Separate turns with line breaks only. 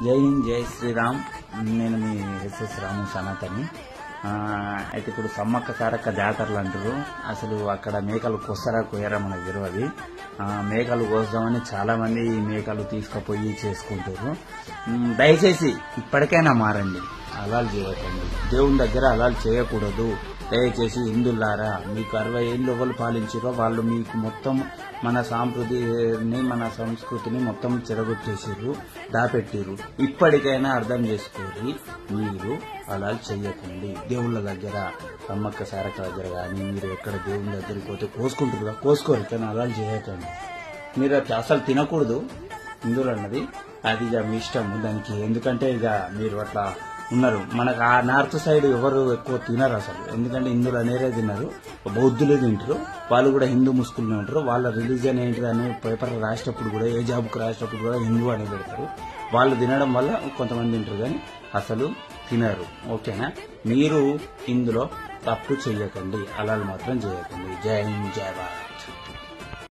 జై హింద్, జై శ్రీరామ్. నేను మీ ఎస్ఎస్ రాము సనాతని. అయితే ఇప్పుడు సమ్మక్క సారక్క జాతరలు అంటారు. అసలు అక్కడ మేకలు కొస్తారా కొయ్యరా మనకు తెలియదు. మేకలు కోస్తామని చాలా మంది మేకలు తీసుకుపోయి చేసుకుంటారు. దయచేసి ఇప్పటికైనా మారండి, అలాలు చేయకండి. దేవుని దగ్గర అలాలు చేయకూడదు. దయచేసి హిందువులారా, మీకు 60 ఏళ్ళు ఎవరు పాలించారో వాళ్ళు మీకు మొత్తం మన సాంస్కృతిని మన సంస్కృతిని మొత్తం చెరగొట్టేసారు, దాపెట్టిరు. ఇప్పటికైనా అర్థం చేసుకోండి, మీరు అలా చెయ్యకండి. దేవుళ్ళ దగ్గర సమ్మక్క సారక్క దగ్గర కానీ మీరు ఎక్కడ దేవుని దగ్గరికి పోతే కోసుకుంటారు, కోసుకోరు, కానీ అలా చేయకండి. మీరు అసలు తినకూడదు హిందువులు అన్నది. అది ఇక మీ ఇష్టము దానికి. ఎందుకంటే ఇక మీరు అట్లా ఉన్నారు. మనకు ఆ నార్త్ సైడ్ ఎవరు ఎక్కువ తినరు అసలు. ఎందుకంటే హిందువులు అనేరే తిన్నారు, బౌద్ధులే తింటారు. వాళ్ళు కూడా హిందూ ముస్లింలు ఉంటారు. వాళ్ళ రిలీజియన్ ఏంటిది అని పేపర్ రాసేటప్పుడు కూడా, ఏ జాబ్కి రాసేటప్పుడు కూడా హిందూ అని పెడతారు. వాళ్ళు తినడం వల్ల కొంతమంది తింటారు, కానీ అసలు తినరు. ఓకేనా? మీరు ఇందులో తప్పు చెయ్యకండి, అలాలు మాత్రం చేయకండి. జై హింద్, జై భారత్.